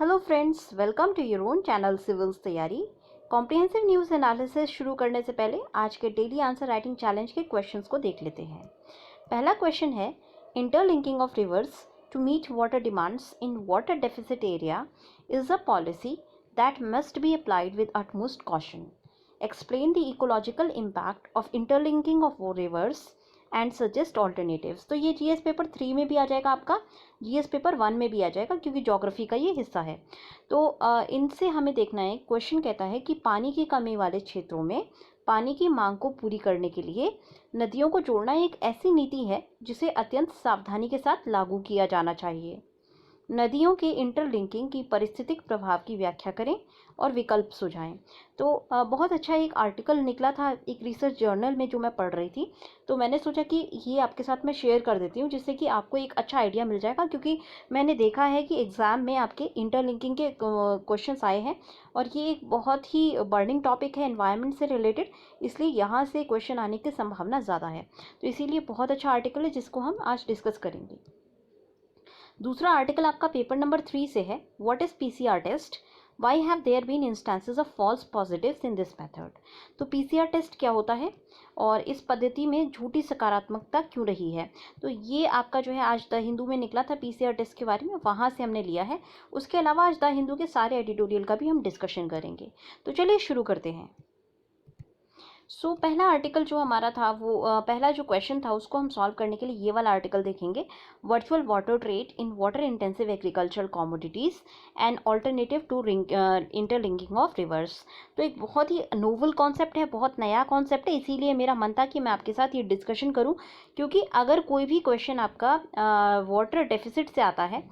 Hello friends, welcome to your own channel Civils Tayari. Comprehensive news analysis शुरू करने से पहले आज के डेली आंसर राइटिंग चैलेंज के क्वेश्चंस को देख लेते हैं। पहला क्वेश्चन है, interlinking of rivers to meet water demands in water deficit area is a policy that must be applied with utmost caution. Explain the ecological impact of interlinking of rivers and suggest alternatives. तो ये GS paper 3 में भी आ जाएगा, आपका GS paper 1 में भी आ जाएगा, क्योंकि ज्योग्राफी का ये हिस्सा है। तो इनसे हमें देखना है। क्वेश्चन कहता है कि पानी की कमी वाले क्षेत्रों में पानी की मांग को पूरी करने के लिए नदियों को जोड़ना एक ऐसी नीति है जिसे अत्यंत सावधानी के साथ लागू किया जाना चाहिए। नदियों के इंटरलिंकिंग की पारिस्थितिक प्रभाव की व्याख्या करें और विकल्प सुझाएं। तो बहुत अच्छा एक आर्टिकल निकला था एक रिसर्च जर्नल में जो मैं पढ़ रही थी, तो मैंने सोचा कि ये आपके साथ मैं शेयर कर देती हूँ, जिससे कि आपको एक अच्छा आइडिया मिल जाएगा। क्योंकि मैंने देखा है कि एग्ज़ाम में आपके इंटरलिंकिंग के क्वेश्चंस आए हैं और ये एक बहुत ही बर्निंग टॉपिक है एनवायरनमेंट से रिलेटेड, इसलिए यहाँ से क्वेश्चन आने की संभावना ज़्यादा है। तो इसीलिए बहुत अच्छा आर्टिकल है जिसको हम आज डिस्कस करेंगे। दूसरा आर्टिकल आपका पेपर नंबर 3 से है, what is PCR test, why have there been instances of false positives in this method. तो पीसीआर टेस्ट क्या होता है और इस पद्धति में झूठी सकारात्मकता क्यों रही है। तो ये आपका जो है आज द हिंदू में निकला था पीसीआर टेस्ट के बारे में, वहाँ से हमने लिया है। उसके अलावा आज द हिंदू के सारे एडिटोरियल का भी हम डिस्कशन करेंगे। तो चलिए शुरू करते हैं। पहला आर्टिकल जो हमारा था वो पहला जो क्वेश्चन था उसको हम सॉल्व करने के लिए ये वाला आर्टिकल देखेंगे, virtual water trade in water intensive agricultural commodities and alternative to interlinking of rivers. तो एक बहुत ही नोवल कॉन्सेप्ट है, बहुत नया कॉन्सेप्ट है, इसीलिए मेरा मन था कि मैं आपके साथ ये डिस्कशन करूँ। क्योंकि अगर कोई भी क्वेश्चन आपका वाटर डेफिसिट से आता है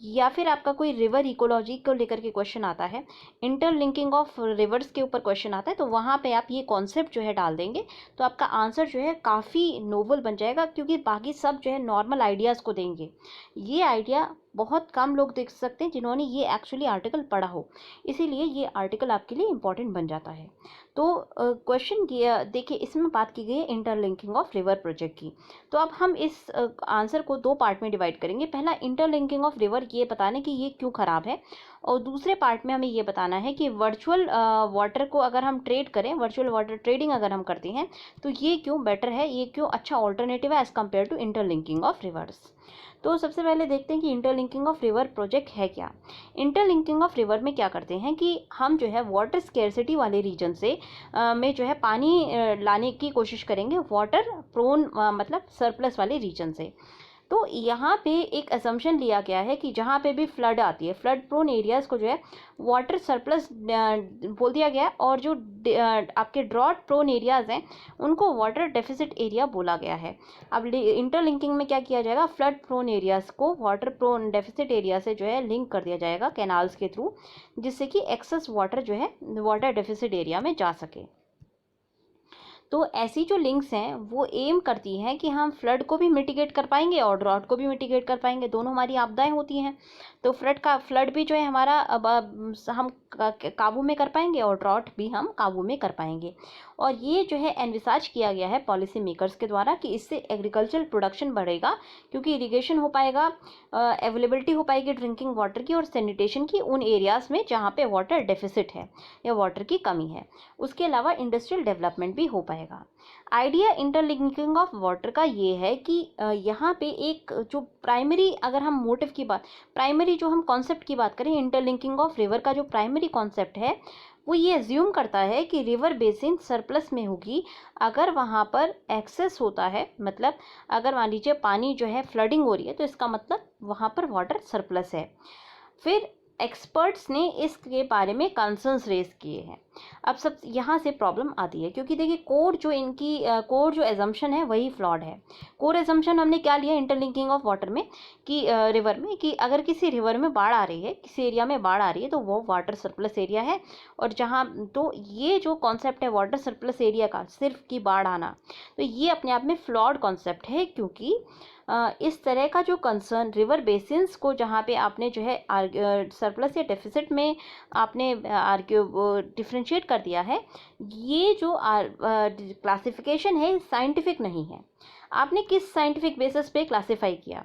या फिर आपका कोई रिवर इकोलॉजी को लेकर के क्वेश्चन आता है, इंटरलिंकिंग ऑफ रिवर्स के ऊपर क्वेश्चन आता है, तो वहाँ पे आप ये कॉन्सेप्ट जो है डाल देंगे तो आपका आंसर जो है काफ़ी नोवल बन जाएगा। क्योंकि बाकी सब जो है नॉर्मल आइडियाज़ को देंगे, ये आइडिया बहुत कम लोग देख सकते हैं जिन्होंने ये एक्चुअली आर्टिकल पढ़ा हो, इसीलिए ये आर्टिकल आपके लिए इम्पॉर्टेंट बन जाता है। तो क्वेश्चन देखिए, इसमें बात की गई है इंटरलिंकिंग ऑफ रिवर प्रोजेक्ट की। तो अब हम इस आंसर को दो पार्ट में डिवाइड करेंगे। पहला, इंटरलिंकिंग ऑफ रिवर ये बताने कि ये क्यों ख़राब है, और दूसरे पार्ट में हमें ये बताना है कि वर्चुअल वाटर को अगर हम ट्रेड करें, वर्चुअल वाटर ट्रेडिंग अगर हम करते हैं तो ये क्यों बेटर है, ये क्यों अच्छा ऑल्टरनेटिव है as compare to interlinking of rivers. तो सबसे पहले देखते हैं कि इंटरलिंकिंग ऑफ रिवर प्रोजेक्ट है क्या। इंटरलिंकिंग ऑफ रिवर में क्या करते हैं कि हम जो है वाटर स्केर्सिटी वाले रीजन से में जो है पानी लाने की कोशिश करेंगे वाटर प्रोन मतलब सरप्लस वाले रीजन से। तो यहाँ पे एक असम्पशन लिया गया है कि जहाँ पे भी फ्लड आती है, फ्लड प्रोन एरियाज़ को जो है वाटर सरप्लस बोल दिया गया है, और जो आपके ड्रॉट प्रोन एरियाज़ हैं उनको वाटर डेफिसिट एरिया बोला गया है। अब इंटरलिंकिंग में क्या किया जाएगा, फ्लड प्रोन एरियाज़ को वाटर प्रोन डेफिसिट एरिया से जो है लिंक कर दिया जाएगा कैनाल्स के थ्रू, जिससे कि एक्सेस वाटर जो है वाटर डेफिसिट एरिया में जा सके। तो ऐसी जो लिंक्स हैं वो एम करती हैं कि हम फ्लड को भी मिटिगेट कर पाएंगे और ड्रॉट को भी मिटिगेट कर पाएंगे, दोनों हमारी आपदाएं होती हैं। तो फ्लड भी जो है हमारा अब हम काबू में कर पाएंगे और ड्रॉट भी हम काबू में कर पाएंगे। और ये जो है एनविसाज किया गया है पॉलिसी मेकर्स के द्वारा कि इससे एग्रीकल्चर प्रोडक्शन बढ़ेगा, क्योंकि इरिगेशन हो पाएगा, अवेलेबिलिटी हो पाएगी ड्रिंकिंग वाटर की और सैनिटेशन की उन एरियाज़ में जहाँ पे वाटर डेफिसिट है या वाटर की कमी है। उसके अलावा इंडस्ट्रियल डेवलपमेंट भी हो पाएगा। आइडिया इंटरलिंकिंग ऑफ वाटर का ये है कि यहाँ पे एक जो प्राइमरी, अगर हम मोटिव की बात, प्राइमरी जो हम कॉन्सेप्ट की बात करें, इंटरलिंकिंग ऑफ रिवर का जो प्राइमरी कॉन्सेप्ट है वो ये एज्यूम करता है कि रिवर बेसिन सरप्लस में होगी अगर वहाँ पर एक्सेस होता है। मतलब अगर मान लीजिए पानी जो है फ्लडिंग हो रही है तो इसका मतलब वहाँ पर वाटर सरप्लस है। फिर एक्सपर्ट्स ने इसके बारे में कंसर्न्स रेज किए हैं। अब सब यहाँ से प्रॉब्लम आती है, क्योंकि देखिए कोर जो इनकी कोर जो एजम्पशन है वही फ्लॉड है। कोर एजम्पशन हमने क्या लिया इंटरलिंकिंग ऑफ वाटर में कि रिवर में, कि अगर किसी रिवर में बाढ़ आ रही है, किसी एरिया में बाढ़ आ रही है तो वो वाटर सरप्लस एरिया है। और जहाँ तो ये जो कॉन्सेप्ट है वाटर सरप्लस एरिया का, सिर्फ की बाढ़ आना, तो ये अपने आप में फ्लॉड कॉन्सेप्ट है। क्योंकि इस तरह का जो कंसर्न रिवर बेसिन्स को जहाँ पे आपने जो है सरप्लस या डेफिसिट में आपने डिफ्रेंशिएट कर दिया है, ये जो क्लासिफिकेशन है साइंटिफिक नहीं है। आपने किस साइंटिफिक बेसिस पे क्लासिफाई किया।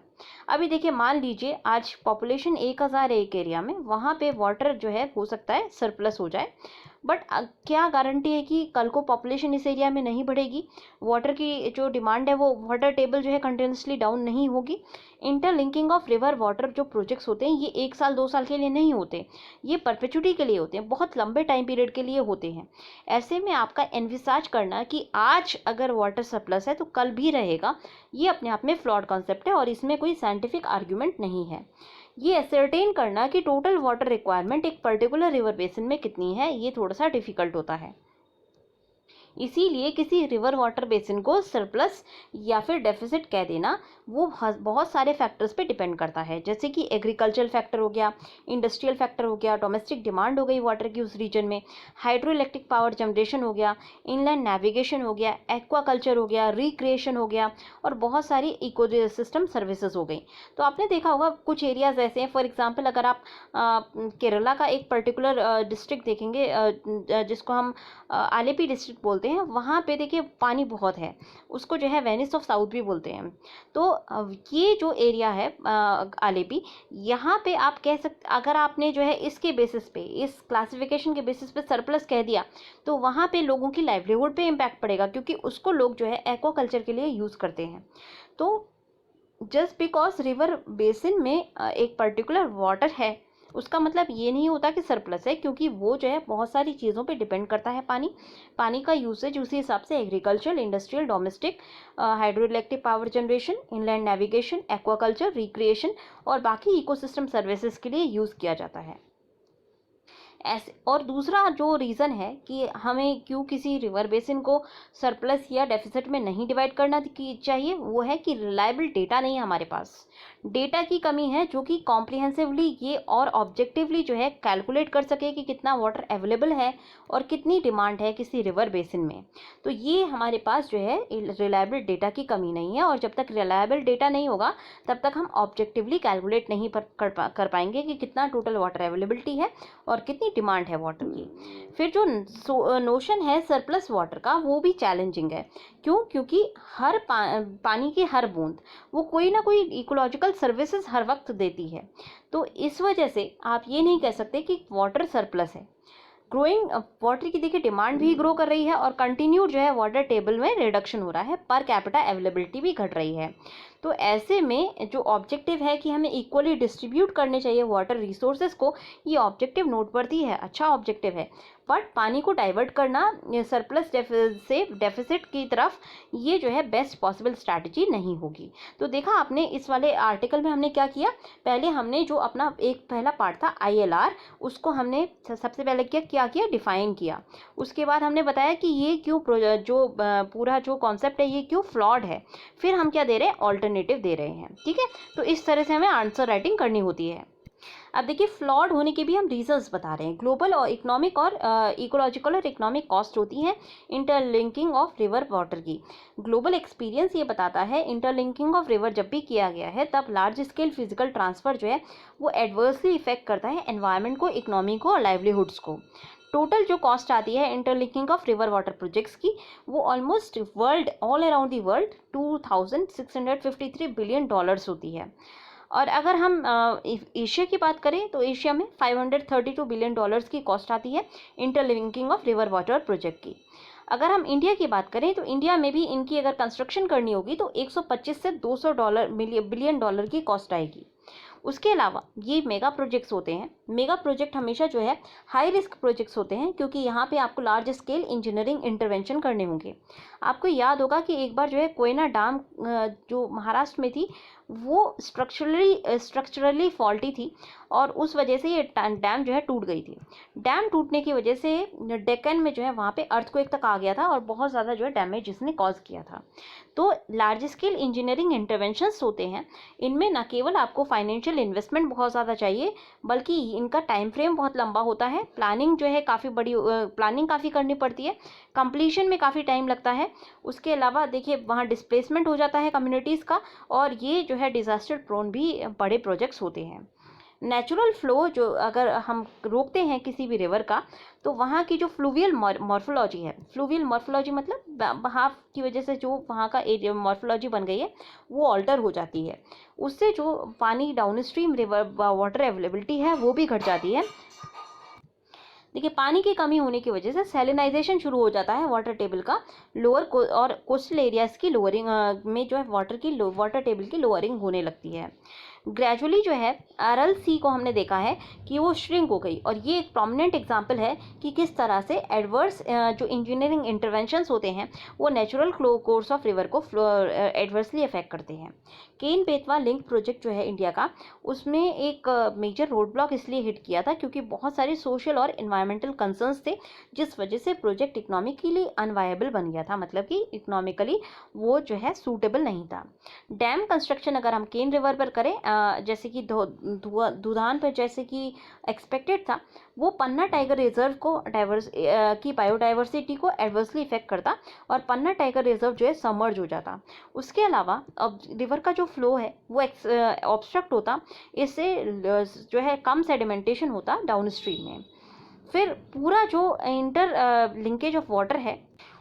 अभी देखिए, मान लीजिए आज पॉपुलेशन 1000 है एक एरिया में, वहाँ पे वाटर जो है हो सकता है सरप्लस हो जाए, बट क्या गारंटी है कि कल को पॉपुलेशन इस एरिया में नहीं बढ़ेगी, वाटर की जो डिमांड है वो वाटर टेबल जो है कंटिन्यूसली डाउन नहीं होगी। इंटरलिंकिंग ऑफ रिवर वाटर जो प्रोजेक्ट्स होते हैं ये 1 साल 2 साल के लिए नहीं होते, ये परपेचुटी के लिए होते हैं, बहुत लंबे टाइम पीरियड के लिए होते हैं। ऐसे में आपका एनविसाज करना कि आज अगर वाटर सरप्लस है तो कल भी रहेगा, ये अपने आप में फ्लॉड कॉन्सेप्ट है और इसमें कोई साइंटिफिक आर्ग्यूमेंट नहीं है। ये एसरटेन करना कि टोटल वाटर रिक्वायरमेंट एक पर्टिकुलर रिवर बेसिन में कितनी है, ये थोड़ा सा डिफिकल्ट होता है। इसीलिए किसी रिवर वाटर बेसिन को सरप्लस या फिर डेफिसिट कह देना वो बहुत सारे फैक्टर्स पे डिपेंड करता है, जैसे कि एग्रीकल्चरल फैक्टर हो गया, इंडस्ट्रियल फैक्टर हो गया, डोमेस्टिक डिमांड हो गई वाटर की उस रीजन में, हाइड्रो इलेक्ट्रिक पावर जनरेशन हो गया, इनलैंड नेविगेशन हो गया, एक्वाकल्चर हो गया, रिक्रिएशन हो गया, और बहुत सारी इको सिस्टम सर्विसेज हो गई। तो आपने देखा होगा कुछ एरियाज ऐसे हैं, फॉर एग्जाम्पल अगर आप केरला का एक पर्टिकुलर डिस्ट्रिक्ट देखेंगे जिसको हम आलेपी डिस्ट्रिक्ट बोलते हैं, वहाँ पे देखिए पानी बहुत है, उसको जो है वेनिस ऑफ साउथ भी बोलते हैं। तो ये जो एरिया है आलेपी, यहाँ पे आप कह सकते, अगर आपने जो है इसके बेसिस पे, इस क्लासिफिकेशन के बेसिस पे सरप्लस कह दिया तो वहाँ पे लोगों की लाइवलीहुड पे इम्पैक्ट पड़ेगा, क्योंकि उसको लोग जो है एक्वाकल्चर के लिए यूज़ करते हैं। तो जस्ट बिकॉज रिवर बेसिन में एक पर्टिकुलर वाटर है, उसका मतलब ये नहीं होता कि सरप्लस है, क्योंकि वो जो है बहुत सारी चीज़ों पे डिपेंड करता है। पानी का यूसेज उसी हिसाब से agriculture, industrial, domestic, hydro electric power generation, inland navigation, aquaculture, recreation और बाकी इकोसिस्टम सर्विसेज के लिए यूज़ किया जाता है। ऐसे, और दूसरा जो रीज़न है कि हमें क्यों किसी रिवर बेसिन को सरप्लस या डेफिसिट में नहीं डिवाइड करना चाहिए, वो है कि रिलायबल डेटा नहीं है हमारे पास, डेटा की कमी है जो कि कॉम्प्रिहेंसिवली ये और ऑब्जेक्टिवली जो है कैलकुलेट कर सके कि कितना वाटर अवेलेबल है और कितनी डिमांड है किसी रिवर बेसिन में। तो ये हमारे पास जो है रिलायबल डेटा की कमी नहीं है, और जब तक रिलायबल डेटा नहीं होगा तब तक हम ऑब्जेक्टिवली कैलकुलेट नहीं कर पाएंगे कि कितना टोटल वाटर अवेलेबिलिटी है और कितनी डिमांड है वाटर की। फिर जो नोशन है सरप्लस वाटर का, वो भी चैलेंजिंग है। क्यों? क्योंकि हर पानी की हर बूंद वो कोई ना कोई इकोलॉजिकल सर्विसेज हर वक्त देती है। तो इस वजह से आप ये नहीं कह सकते कि वाटर सरप्लस है। ग्रोइंग वाटर की देखिए डिमांड भी ग्रो कर रही है और कंटिन्यूड जो है वाटर टेबल में रिडक्शन हो रहा है, पर कैपिटा अवेलेबिलिटी भी घट रही है। तो ऐसे में जो ऑब्जेक्टिव है कि हमें इक्वली डिस्ट्रीब्यूट करने चाहिए वाटर रिसोर्सेज को, ये ऑब्जेक्टिव नोटवर्दी है, अच्छा ऑब्जेक्टिव है, बट पानी को डाइवर्ट करना सरप्लस से डेफिसिट की तरफ, ये जो है बेस्ट पॉसिबल स्ट्रैटेजी नहीं होगी। तो देखा आपने इस वाले आर्टिकल में हमने क्या किया, पहले हमने जो अपना एक पहला पार्ट था ILR, उसको हमने सबसे पहले क्या किया, डिफाइन किया। उसके बाद हमने बताया कि ये क्यों जो पूरा जो कॉन्सेप्ट है ये क्यों फ्लॉड है। फिर हम क्या दे रहे हैं, ऑल्टरनेटिव दे रहे हैं। ठीक है, तो इस तरह से हमें आंसर राइटिंग करनी होती है। अब देखिए, फ्लॉड होने के भी हम रीजंस बता रहे हैं। ग्लोबल और इकोनॉमिक और इकोलॉजिकल और इकोनॉमिक कॉस्ट होती है इंटरलिंकिंग ऑफ रिवर वाटर की। ग्लोबल एक्सपीरियंस ये बताता है इंटरलिंकिंग ऑफ रिवर जब भी किया गया है तब लार्ज स्केल फिजिकल ट्रांसफर जो है वो एडवर्सली इफेक्ट करता है एनवायरनमेंट को, इकोनॉमी को और लाइवलीहुड्स को। टोटल जो कॉस्ट आती है interlinking of river water projects की, वो almost world, all around the world $2653 billion होती है। और अगर हम एशिया की बात करें तो एशिया में $532 बिलियन की कॉस्ट आती है interlinking of river water project की। अगर हम इंडिया की बात करें तो इंडिया में भी इनकी अगर कंस्ट्रक्शन करनी होगी तो 125 से $200 बिलियन की कॉस्ट आएगी। उसके अलावा ये मेगा प्रोजेक्ट्स होते हैं। मेगा प्रोजेक्ट हमेशा जो है हाई रिस्क प्रोजेक्ट्स होते हैं, क्योंकि यहाँ पे आपको लार्ज स्केल इंजीनियरिंग इंटरवेंशन करने होंगे। आपको याद होगा कि एक बार जो है कोयना डैम जो महाराष्ट्र में थी वो स्ट्रक्चरली फॉल्टी थी और उस वजह से ये डैम जो है टूट गई थी। डैम टूटने की वजह से डेक्कन में जो है वहाँ पे अर्थक्वेक तक आ गया था और बहुत ज़्यादा जो है डैमेज इसने कॉज किया था। तो लार्ज स्केल इंजीनियरिंग इंटरवेंशंस होते हैं, इनमें न केवल आपको फाइनेंशियल इन्वेस्टमेंट बहुत ज़्यादा चाहिए बल्कि इनका टाइम फ्रेम बहुत लंबा होता है। प्लानिंग जो है काफ़ी बड़ी प्लानिंग काफ़ी करनी पड़ती है, कंप्लीशन में काफ़ी टाइम लगता है। उसके अलावा देखिए वहाँ डिस्प्लेसमेंट हो जाता है कम्युनिटीज़ का, और ये जो है डिज़ास्टर प्रोन भी बड़े प्रोजेक्ट्स होते हैं। नेचुरल फ्लो जो अगर हम रोकते हैं किसी भी रिवर का, तो वहाँ की जो फ्लूवियल मॉर्फोलॉजी है, फ्लूवियल मॉर्फोलॉजी मतलब बहाव की वजह से जो वहाँ का एरिया मॉर्फोलॉजी बन गई है वो ऑल्टर हो जाती है, उससे जो पानी down stream river water availability है वो भी घट जाती है। देखिए, पानी की कमी होने की वजह से सैलिनाइजेशन शुरू हो जाता है वाटर टेबल का, लोअर और कोस्टल एरियाज की लोअरिंग में जो है वाटर टेबल की लोअरिंग होने लगती है। ग्रेजुअली जो है अरल सी को हमने देखा है कि वो श्रिंक हो गई, और ये एक प्रोमिनेंट एग्जांपल है कि किस तरह से एडवर्स जो इंजीनियरिंग इंटरवेंशंस होते हैं वो नेचुरल कोर्स ऑफ रिवर को एडवर्सली अफेक्ट करते हैं। केन बेतवा लिंक प्रोजेक्ट जो है इंडिया का, उसमें एक मेजर रोड ब्लॉक इसलिए हिट किया था क्योंकि बहुत सारे सोशल और इन्वायरमेंटल कंसर्न्स थे, जिस वजह से प्रोजेक्ट इकोनॉमिकली अनवायबल बन गया था, मतलब कि इकोनॉमिकली वो जो है सूटेबल नहीं था। डैम कंस्ट्रक्शन अगर हम केन रिवर पर करें, जैसे कि धुधान पर जैसे कि एक्सपेक्टेड था, वो पन्ना टाइगर रिजर्व को की बायोडाइवर्सिटी को एडवर्सली इफेक्ट करता और पन्ना टाइगर रिजर्व जो है सबमर्ज हो जाता। उसके अलावा अब रिवर का जो फ्लो है वो ऑब्स्ट्रक्ट होता, इससे जो है कम सेडिमेंटेशन होता डाउन स्ट्रीम में। फिर पूरा जो इंटर लिंकेज ऑफ वाटर है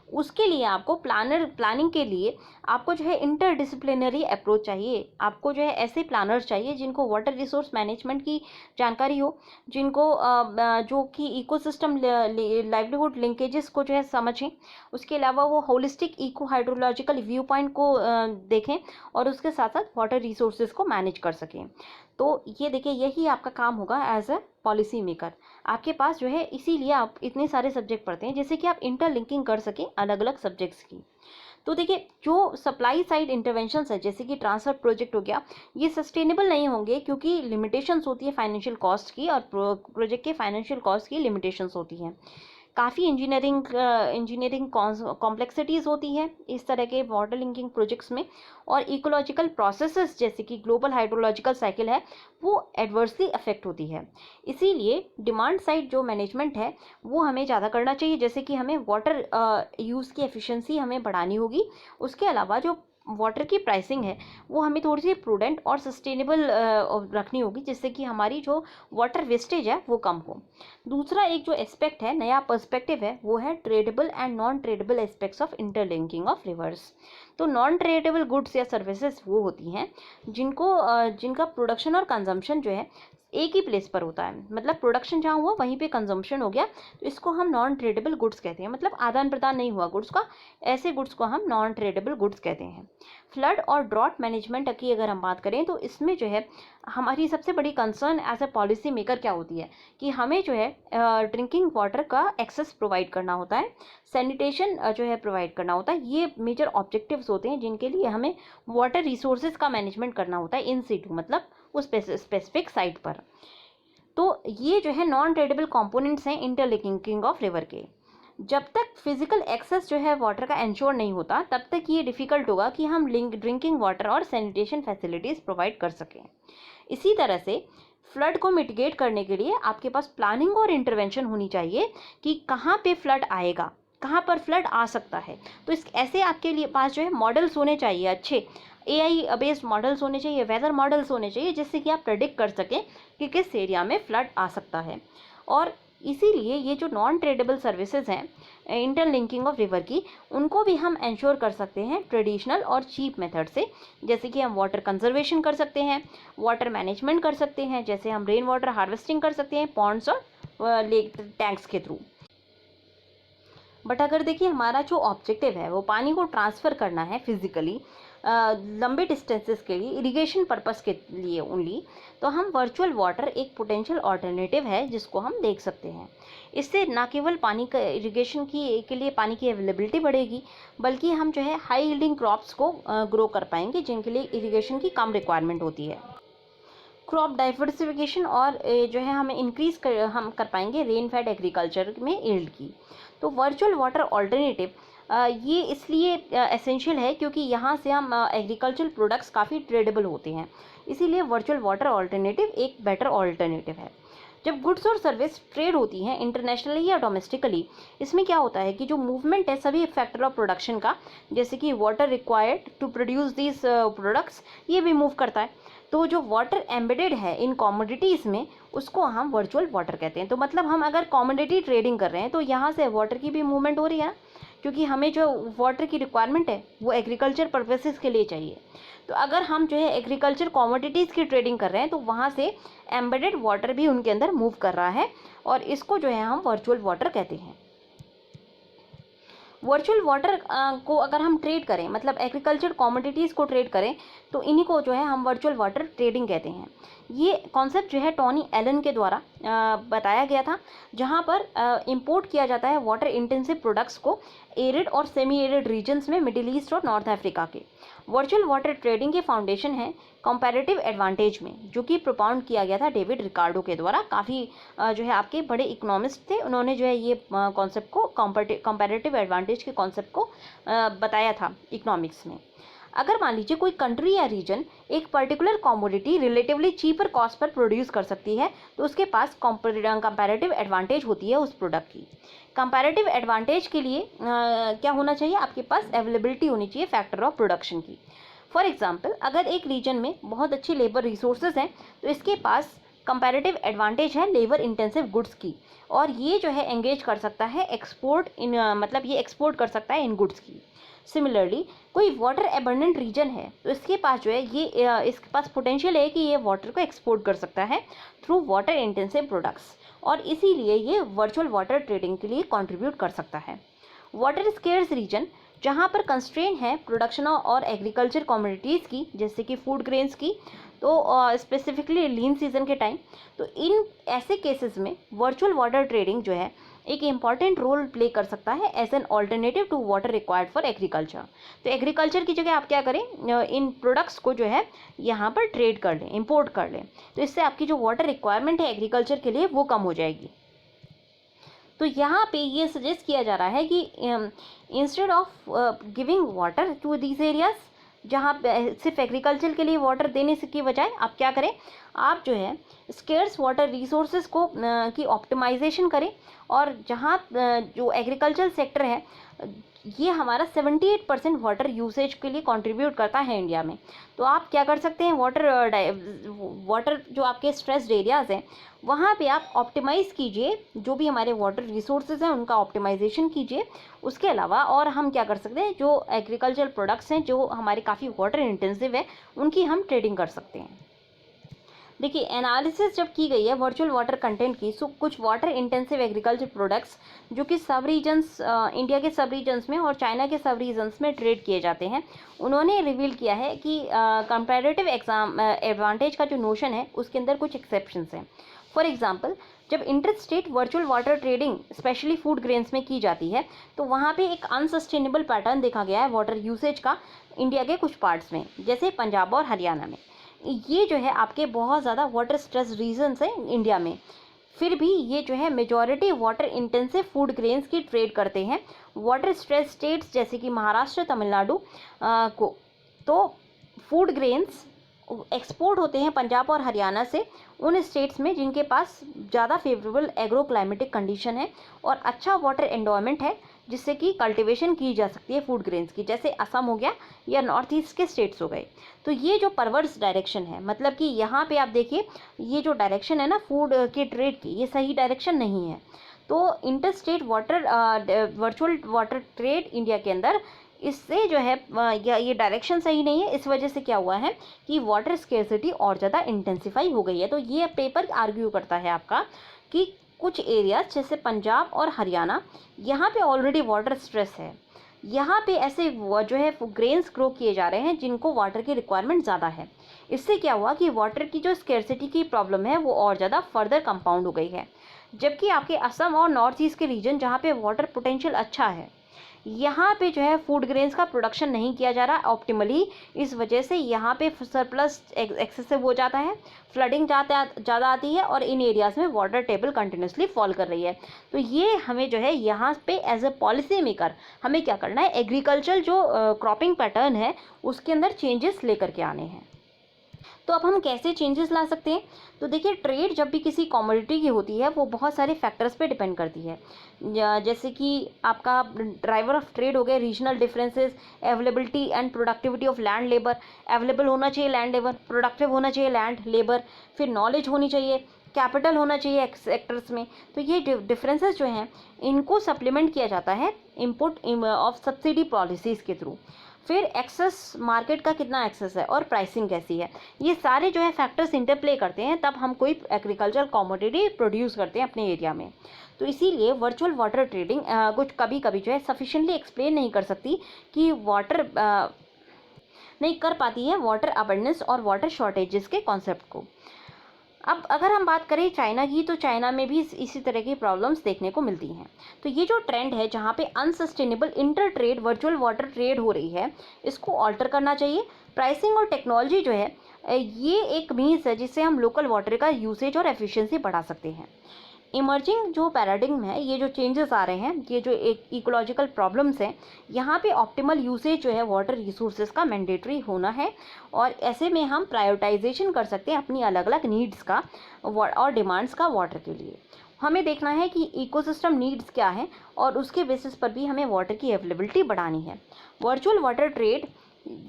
उसके लिए आपको प्लानिंग के लिए आपको जो है इंटरडिसिप्लिनरी अप्रोच चाहिए। आपको जो है ऐसे प्लानर्स चाहिए जिनको वाटर रिसोर्स मैनेजमेंट की जानकारी हो, जिनको जो कि इकोसिस्टम लाइवलीहुड लिंकेजेस को जो है समझें। उसके अलावा वो holistic eco hydrological view point को देखें और उसके साथ साथ वाटर रिसोर्सेज को मैनेज कर सकें। तो ये देखिए, यही आपका काम होगा एज अ पॉलिसी मेकर। आपके पास जो है, इसीलिए आप इतने सारे सब्जेक्ट पढ़ते हैं जैसे कि आप इंटरलिंकिंग कर सकें अलग अलग सब्जेक्ट्स की। तो देखिए, जो सप्लाई साइड इंटरवेंशंस है जैसे कि ट्रांसफर प्रोजेक्ट हो गया, ये सस्टेनेबल नहीं होंगे क्योंकि लिमिटेशंस होती है फाइनेंशियल कॉस्ट की, और प्रोजेक्ट के फाइनेंशियल कॉस्ट की लिमिटेशंस होती हैं। काफ़ी इंजीनियरिंग कॉम्प्लेक्सिटीज़ होती है इस तरह के वाटर लिंकिंग प्रोजेक्ट्स में, और इकोलॉजिकल प्रोसेसेस जैसे कि ग्लोबल हाइड्रोलॉजिकल साइकिल है वो एडवर्सली अफेक्ट होती है। इसीलिए डिमांड साइड जो मैनेजमेंट है वो हमें ज़्यादा करना चाहिए, जैसे कि हमें वाटर यूज़ की एफिशिएंसी हमें बढ़ानी होगी। उसके अलावा जो वाटर की प्राइसिंग है वो हमें थोड़ी सी प्रूडेंट और सस्टेनेबल रखनी होगी, जिससे कि हमारी जो वाटर वेस्टेज है वो कम हो। दूसरा एक जो एस्पेक्ट है, नया पर्सपेक्टिव है, वो है tradable and non tradable aspects of interlinking of rivers. तो नॉन ट्रेडेबल गुड्स या सर्विसेज वो होती हैं जिनका प्रोडक्शन और कंजम्पशन जो है एक ही प्लेस पर होता है, मतलब प्रोडक्शन जहाँ हुआ वहीं पे कंजम्पशन हो गया, तो इसको हम नॉन ट्रेडेबल गुड्स कहते हैं, मतलब आदान प्रदान नहीं हुआ गुड्स का, ऐसे गुड्स को हम नॉन ट्रेडेबल गुड्स कहते हैं। फ्लड और ड्रॉट मैनेजमेंट की अगर हम बात करें तो इसमें जो है हमारी सबसे बड़ी concern as a policy maker क्या होती है कि हमें जो है ड्रिंकिंग वाटर का एक्सेस प्रोवाइड करना होता है, सैनिटेशन जो है प्रोवाइड करना होता है। ये मेजर ऑब्जेक्टिव्स होते हैं जिनके लिए हमें वाटर रिसोर्सेज का मैनेजमेंट करना होता है इन सिटू, मतलब उस स्पेसिफिक साइट पर। तो ये जो है नॉन ट्रेडेबल कंपोनेंट्स हैं इंटरलिंकिंग ऑफ रिवर के। जब तक फिजिकल एक्सेस जो है वाटर का इंश्योर नहीं होता तब तक ये डिफ़िकल्ट होगा कि हम ड्रिंकिंग वाटर और सैनिटेशन फैसिलिटीज़ प्रोवाइड कर सकें। इसी तरह से फ्लड को मिटिगेट करने के लिए आपके पास प्लानिंग और इंटरवेंशन होनी चाहिए कि कहाँ पे फ्लड आएगा, कहाँ पर फ्लड आ सकता है। तो ऐसे आपके लिए पास जो है मॉडल्स होने चाहिए, अच्छे AI बेस्ड मॉडल्स होने चाहिए, वेदर मॉडल्स होने चाहिए, जिससे कि आप प्रेडिक्ट कर सकें कि किस एरिया में फ्लड आ सकता है। और इसीलिए ये जो नॉन ट्रेडेबल सर्विसेज हैं इंटरलिंकिंग ऑफ रिवर की, उनको भी हम इंश्योर कर सकते हैं ट्रेडिशनल और चीप मेथड से, जैसे कि हम वाटर कंजर्वेशन कर सकते हैं, वाटर मैनेजमेंट कर सकते हैं, जैसे हम रेन वाटर हार्वेस्टिंग कर सकते हैं पॉन्ड्स और लेक टैंक्स के थ्रू। बट अगर देखिए हमारा जो ऑब्जेक्टिव है वो पानी को ट्रांसफ़र करना है फिजिकली लंबे डिस्टेंसेस के लिए, इरिगेशन पर्पस के लिए ओनली, तो हम वर्चुअल वाटर एक पोटेंशियल ऑल्टरनेटिव है जिसको हम देख सकते हैं। इससे ना केवल पानी का इरिगेशन के लिए पानी की अवेलेबिलिटी बढ़ेगी, बल्कि हम जो है हाई यील्डिंग क्रॉप्स को ग्रो कर पाएंगे जिनके लिए इरिगेशन की कम रिक्वायरमेंट होती है। क्रॉप डाइवर्सिफिकेशन और जो है हमें हम कर पाएंगे रेन फेड एग्रीकल्चर में यील्ड की। तो वर्चुअल वाटर ऑल्टरनेटिव ये इसलिए एसेंशियल है क्योंकि यहाँ से हम एग्रीकल्चरल प्रोडक्ट्स काफ़ी ट्रेडेबल होते हैं, इसीलिए वर्चुअल वाटर ऑल्टरनेटिव एक बेटर ऑल्टरनेटिव है। जब गुड्स और सर्विस ट्रेड होती हैं इंटरनेशनली या डोमेस्टिकली, इसमें क्या होता है कि जो मूवमेंट है सभी फैक्टर ऑफ प्रोडक्शन का, जैसे कि water required to produce these products, ये भी मूव करता है। तो जो वाटर एम्बेडेड है इन कमोडिटीज़ में उसको हम वर्चुअल वाटर कहते हैं। तो मतलब हम अगर कमोडिटी ट्रेडिंग कर रहे हैं तो यहाँ से वाटर की भी मूवमेंट हो रही है, क्योंकि हमें जो वाटर की रिक्वायरमेंट है वो एग्रीकल्चर पर्पसेस के लिए चाहिए। तो अगर हम जो है एग्रीकल्चर कमोडिटीज़ की ट्रेडिंग कर रहे हैं तो वहाँ से एम्बेडेड वाटर भी उनके अंदर मूव कर रहा है, और इसको जो है हम वर्चुअल वाटर कहते हैं। वर्चुअल वाटर को अगर हम ट्रेड करें, मतलब एग्रीकल्चर कमोडिटीज़ को ट्रेड करें, तो इन्हीं को जो है हम वर्चुअल वाटर ट्रेडिंग कहते हैं। ये कॉन्सेप्ट जो है टोनी एलन के द्वारा बताया गया था, जहाँ पर इंपोर्ट किया जाता है वाटर इंटेंसिव प्रोडक्ट्स को एरिड और सेमी एरिड रीजन्स में मिडिल ईस्ट और नॉर्थ अफ्रीका के। वर्चुअल वाटर ट्रेडिंग के फाउंडेशन है कंपैरेटिव एडवांटेज में, जो कि प्रोपाउंड किया गया था डेविड रिकार्डो के द्वारा। काफ़ी जो है आपके बड़े इकोनॉमिस्ट थे, उन्होंने जो है ये कॉन्सेप्ट को कंपैरेटिव एडवांटेज के कॉन्सेप्ट को बताया था इकोनॉमिक्स में। अगर मान लीजिए कोई कंट्री या रीजन एक particular commodity relatively cheaper cost per produce कर सकती है, तो उसके पास कंपैरेटिव एडवांटेज होती है उस प्रोडक्ट की। कंपैरेटिव एडवांटेज के लिए क्या होना चाहिए, आपके पास अवेलेबिलिटी होनी चाहिए फैक्टर ऑफ प्रोडक्शन की। फॉर एग्जांपल, अगर एक रीजन में बहुत अच्छी लेबर रिसोर्सेज हैं तो इसके पास कंपैरेटिव एडवांटेज है लेबर इंटेंसिव गुड्स की, और ये जो है एंगेज कर सकता है एक्सपोर्ट इन मतलब ये एक्सपोर्ट कर सकता है इन गुड्स की। सिमिलरली, कोई वाटर एबंडेंट रीजन है तो इसके पास जो है ये इसके पास पोटेंशियल है कि ये वाटर को एक्सपोर्ट कर सकता है थ्रू वाटर इंटेंसिव प्रोडक्ट्स, और इसीलिए ये वर्चुअल वाटर ट्रेडिंग के लिए कंट्रीब्यूट कर सकता है। वाटर स्केर्स रीजन, जहाँ पर कंस्ट्रेन है प्रोडक्शन और एग्रीकल्चर कमोडिटीज़ की, जैसे कि फूड ग्रेन्स की, तो स्पेसिफिकली लीन सीजन के टाइम, तो इन ऐसे केसेस में वर्चुअल वाटर ट्रेडिंग जो है एक इम्पॉर्टेंट रोल प्ले कर सकता है as an alternative to water required for agriculture. तो एग्रीकल्चर की जगह आप क्या करें, इन प्रोडक्ट्स को जो है यहाँ पर ट्रेड कर लें, इंपोर्ट कर लें, तो इससे आपकी जो वाटर रिक्वायरमेंट है एग्रीकल्चर के लिए वो कम हो जाएगी। तो यहाँ पे ये सजेस्ट किया जा रहा है कि instead of giving water to these areas, जहाँ पे सिर्फ एग्रीकल्चर के लिए वाटर देने से की बजाय आप क्या करें, आप जो है स्केर्स वाटर रिसोर्सेज को की ऑप्टिमाइजेशन करें, और जहाँ जो एग्रीकल्चर सेक्टर है ये हमारा 78% वाटर यूसेज के लिए कंट्रीब्यूट करता है इंडिया में। तो आप क्या कर सकते हैं, वाटर जो आपके स्ट्रेस्ड एरियाज़ हैं वहाँ पे आप ऑप्टिमाइज़ कीजिए, जो भी हमारे वाटर रिसोर्सेज हैं उनका ऑप्टिमाइजेशन कीजिए। उसके अलावा और हम क्या कर सकते हैं, जो एग्रीकल्चर प्रोडक्ट्स हैं जो हमारे काफ़ी वाटर इंटेंसिव है उनकी हम ट्रेडिंग कर सकते हैं। देखिए, एनालिसिस जब की गई है वर्चुअल वाटर कंटेंट की, सो कुछ वाटर इंटेंसिव एग्रीकल्चर प्रोडक्ट्स जो कि सब रीजन्स इंडिया के सब रीजन्स में और चाइना के सब रीजन्स में ट्रेड किए जाते हैं, उन्होंने रिवील किया है कि कंपैरेटिव एडवांटेज का जो नोशन है उसके अंदर कुछ एक्सेप्शंस हैं। फॉर एग्जांपल, जब inter state virtual water trading specially food grains में की जाती है तो वहाँ पे एक अनसस्टेनेबल पैटर्न देखा गया है वाटर यूसेज का इंडिया के कुछ पार्ट्स में, जैसे पंजाब और हरियाणा में। ये जो है आपके बहुत ज़्यादा वाटर स्ट्रेस रीजन्स हैं इंडिया में, फिर भी ये जो है majority water intensive food grains की ट्रेड करते हैं वाटर स्ट्रेस स्टेट्स जैसे कि महाराष्ट्र, तमिलनाडु को। तो फूड ग्रेन्स एक्सपोर्ट होते हैं पंजाब और हरियाणा से उन स्टेट्स में जिनके पास ज़्यादा फेवरेबल एग्रो क्लाइमेटिक कंडीशन है और अच्छा वाटर एनवायरनमेंट है, जिससे कि कल्टीवेशन की जा सकती है फूड ग्रेन्स की, जैसे असम हो गया या नॉर्थ ईस्ट के स्टेट्स हो गए। तो ये जो परवर्स डायरेक्शन है, मतलब कि यहाँ पे आप देखिए ये जो डायरेक्शन है ना फूड के ट्रेड की, ये सही डायरेक्शन नहीं है। तो inter state water virtual water trade India के अंदर इससे जो है ये डायरेक्शन सही नहीं है। इस वजह से क्या हुआ है कि वाटर स्केर्सिटी और ज़्यादा इंटेंसिफाई हो गई है। तो ये पेपर आर्ग्यू करता है आपका कि कुछ एरियाज जैसे पंजाब और हरियाणा, यहाँ पे ऑलरेडी वाटर स्ट्रेस है, यहाँ पे ऐसे जो है ग्रेन्स ग्रो किए जा रहे हैं जिनको वाटर की रिक्वायरमेंट ज़्यादा है। इससे क्या हुआ कि वाटर की जो स्केर्सिटी की प्रॉब्लम है वो और ज़्यादा फर्दर कंपाउंड हो गई है। जबकि आपके असम और नॉर्थ ईस्ट के रीजन जहाँ पे वाटर पोटेंशियल अच्छा है, यहाँ पे जो है फूड ग्रेन्स का प्रोडक्शन नहीं किया जा रहा ऑप्टिमली। इस वजह से यहाँ पे सरप्लस एक्सेसिव हो जाता है, फ्लडिंग ज़्यादा आती है और इन एरियाज़ में वाटर टेबल कंटिन्यूसली फॉल कर रही है। तो ये हमें जो है यहाँ पे एज ए पॉलिसी मेकर हमें क्या करना है, एग्रीकल्चर जो क्रॉपिंग पैटर्न है उसके अंदर चेंजेस लेकर के आने हैं। तो अब हम कैसे चेंजेस ला सकते हैं? तो देखिए, ट्रेड जब भी किसी कमोडिटी की होती है वो बहुत सारे फैक्टर्स पे डिपेंड करती है। जैसे कि आपका ड्राइवर ऑफ ट्रेड हो गए regional differences, availability and productivity of land labour, available होना चाहिए लैंड लेबर, प्रोडक्टिव होना चाहिए लैंड लेबर, फिर नॉलेज होनी चाहिए, कैपिटल होना चाहिए सेक्टर्स में। तो ये डिफरेंसेस जो हैं इनको सप्लीमेंट किया जाता है इनपुट ऑफ सब्सिडी पॉलिसीज़ के थ्रू। फिर एक्सेस, मार्केट का कितना एक्सेस है और प्राइसिंग कैसी है, ये सारे जो है फैक्टर्स इंटरप्ले करते हैं, तब हम कोई एग्रीकल्चर कमोडिटी प्रोड्यूस करते हैं अपने एरिया में। तो इसीलिए वर्चुअल वाटर ट्रेडिंग कुछ कभी कभी जो है सफिशिएंटली एक्सप्लेन नहीं कर सकती कि वाटर नहीं कर पाती है वाटर अबंडेंस और वाटर शॉर्टेजेस के कॉन्सेप्ट को। अब अगर हम बात करें चाइना की, तो चाइना में भी इसी तरह की प्रॉब्लम्स देखने को मिलती हैं। तो ये जो ट्रेंड है जहाँ पे unsustainable inter trade virtual water trade हो रही है, इसको ऑल्टर करना चाहिए। प्राइसिंग और टेक्नोलॉजी जो है ये एक मीन्स है जिससे हम लोकल वाटर का यूसेज और एफिशिएंसी बढ़ा सकते हैं। इमर्जिंग जो पैराडिग्म है, ये जो चेंजेस आ रहे हैं, ये जो एक इकोलॉजिकल प्रॉब्लम्स हैं, यहाँ पे ऑप्टिमल यूसेज जो है वाटर रिसोर्सेज का मैंडेटरी होना है। और ऐसे में हम प्रायोरिटाइजेशन कर सकते हैं अपनी अलग अलग नीड्स का और डिमांड्स का वाटर के लिए। हमें देखना है कि इकोसिस्टम नीड्स क्या है और उसके बेसिस पर भी हमें वाटर की अवेलेबिलिटी बढ़ानी है। Virtual water trade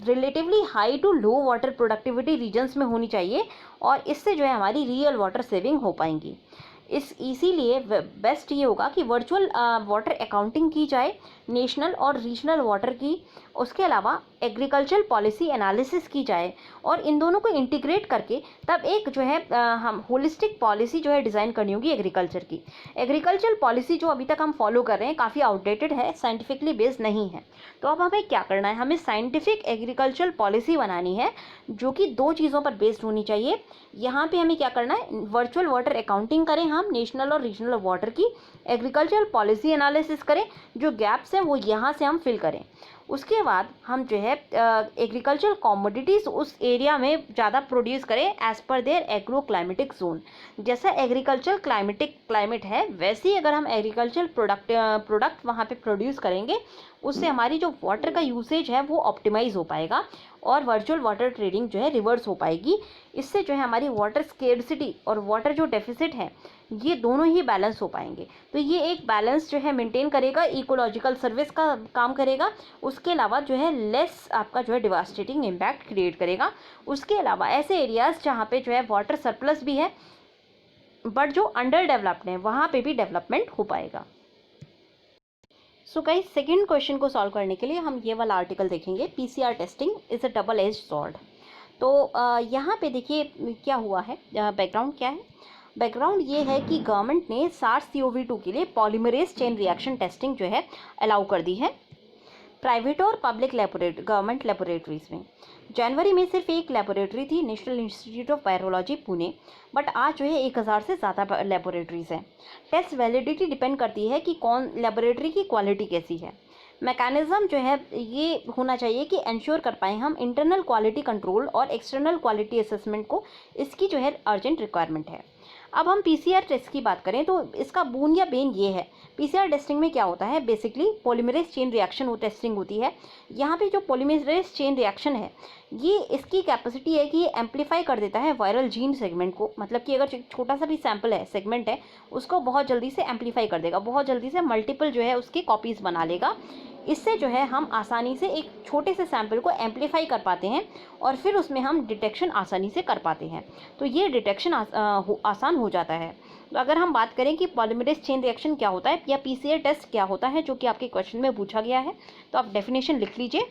relatively high to low water productivity regions में होनी चाहिए और इससे जो है हमारी रियल वाटर सेविंग हो पाएंगी। इसीलिए बेस्ट ये होगा कि वर्चुअल वाटर अकाउंटिंग की जाए, नेशनल और रीजनल वाटर की, उसके अलावा एग्रीकल्चर पॉलिसी एनालिसिस की जाए और इन दोनों को इंटीग्रेट करके तब एक जो है हम होलिस्टिक पॉलिसी जो है डिज़ाइन करनी होगी एग्रीकल्चर की। एग्रीकल्चर पॉलिसी जो अभी तक हम फॉलो कर रहे हैं काफ़ी आउटडेटेड है, साइंटिफिकली बेस्ड नहीं है। तो अब हमें क्या करना है, हमें साइंटिफिक एग्रीकल्चर पॉलिसी बनानी है जो कि दो चीज़ों पर बेस्ड होनी चाहिए। यहाँ पे हमें क्या करना है, वर्चुअल वाटर अकाउंटिंग करें हम नेशनल और रीजनल वाटर की, एग्रीकल्चर पॉलिसी एनालिसिस करें, जो गैप्स हैं वो यहाँ से हम फिल करें। उसके बाद हम जो है एग्रीकल्चर कमोडिटीज़ उस एरिया में ज़्यादा प्रोड्यूस करें as per their agro climatic zone. जैसा एग्रीकल्चर क्लाइमेट है वैसे ही अगर हम एग्रीकल्चर प्रोडक्ट वहाँ पे प्रोड्यूस करेंगे, उससे हमारी जो वाटर का यूसेज है वो ऑप्टिमाइज़ हो पाएगा और वर्चुअल वाटर ट्रेडिंग जो है रिवर्स हो पाएगी। इससे जो है हमारी वाटर स्केर्सिटी और वाटर जो डेफिसिट है ये दोनों ही बैलेंस हो पाएंगे। तो ये एक बैलेंस जो है मेंटेन करेगा, इकोलॉजिकल सर्विस का काम करेगा, उसके अलावा जो है लेस आपका जो है डिवास्टेटिंग इम्पैक्ट क्रिएट करेगा। उसके अलावा ऐसे एरियाज़ जहाँ पे जो है वाटर सरप्लस भी है बट जो अंडर डेवलप्ड है वहाँ पे भी डेवलपमेंट हो पाएगा। सो गाइस, सेकंड क्वेश्चन को सॉल्व करने के लिए हम ये वाला आर्टिकल देखेंगे, PCR testing is a double edge sword. तो यहाँ पे देखिए क्या हुआ है, बैकग्राउंड क्या है। बैकग्राउंड ये है कि गवर्नमेंट ने SARS-CoV-2 के लिए पॉलीमरेज चेन रिएक्शन टेस्टिंग जो है अलाउ कर दी है प्राइवेट और पब्लिक गवर्नमेंट लेबोरेटरीज़ में। जनवरी में सिर्फ एक लेबोरेटरी थी, national institute of virology Pune, but आज जो है 1000 से ज़्यादा लेबोरेटरीज़ हैं। टेस्ट वैलिडिटी डिपेंड करती है कि कौन लेबोरेटरी की क्वालिटी कैसी है। मैकेनिज़्म जो है ये होना चाहिए कि इंश्योर कर पाएँ हम इंटरनल क्वालिटी कंट्रोल और एक्सटर्नल क्वालिटी असेसमेंट को, इसकी जो है अर्जेंट रिक्वायरमेंट है। अब हम पीसीआर टेस्ट की बात करें तो इसका बून या बेन ये है। पीसीआर टेस्टिंग में क्या होता है, बेसिकली पॉलीमरेज चेन रिएक्शन वो टेस्टिंग होती है। यहाँ पे जो पॉलीमरेज चेन रिएक्शन है ये इसकी कैपेसिटी है कि ये एम्पलीफाई कर देता है वायरल जीन सेगमेंट को, मतलब कि अगर छोटा सा भी सैंपल है, सेगमेंट है, उसको बहुत जल्दी से एम्पलीफाई कर देगा, बहुत जल्दी से मल्टीपल जो है उसकी कॉपीज़ बना लेगा। इससे जो है हम आसानी से एक छोटे से सैंपल को एम्पलीफाई कर पाते हैं और फिर उसमें हम डिटेक्शन आसानी से कर पाते हैं। तो ये डिटेक्शन आसान हो जाता है। तो अगर हम बात करें कि पॉलीमरेज चेन रिएक्शन क्या होता है या पीसीआर टेस्ट क्या होता है, जो कि आपके क्वेश्चन में पूछा गया है, तो आप डेफिनेशन लिख लीजिए।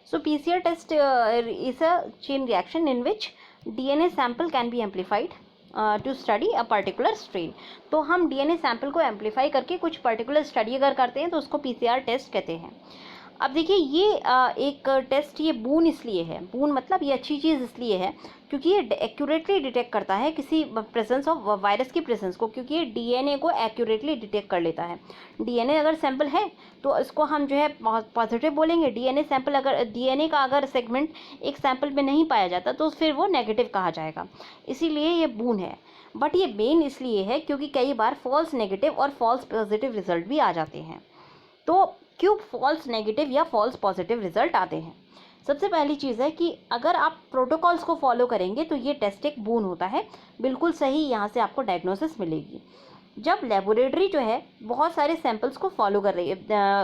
So PCR test is a chain reaction in which DNA sample can be amplified to study a particular strain. तो हम DNA सैंपल को एम्पलीफाई करके कुछ पर्टिकुलर स्टडी अगर करते हैं तो उसको पीसीआर टेस्ट कहते हैं। अब देखिए ये एक टेस्ट, ये बून इसलिए है, बून मतलब ये अच्छी चीज़ इसलिए है क्योंकि ये एक्यूरेटली डिटेक्ट करता है किसी प्रेजेंस ऑफ वायरस की प्रेजेंस को, क्योंकि ये DNA को एक्यूरेटली डिटेक्ट कर लेता है। DNA अगर सैंपल है तो इसको हम जो है पॉजिटिव बोलेंगे, DNA का अगर सेगमेंट एक सैंपल में नहीं पाया जाता तो फिर वो नेगेटिव कहा जाएगा, इसीलिए ये बून है। बट ये बेन इसलिए है क्योंकि कई बार फॉल्स नेगेटिव और फॉल्स पॉजिटिव रिजल्ट भी आ जाते हैं। तो क्यों फॉल्स नेगेटिव या फॉल्स पॉजिटिव रिजल्ट आते हैं? सबसे पहली चीज़ है कि अगर आप प्रोटोकॉल्स को फॉलो करेंगे तो ये टेस्ट एक बून होता है, बिल्कुल सही यहाँ से आपको डायग्नोसिस मिलेगी। जब लेबोरेटरी जो है बहुत सारे सैंपल्स को फॉलो कर रही है,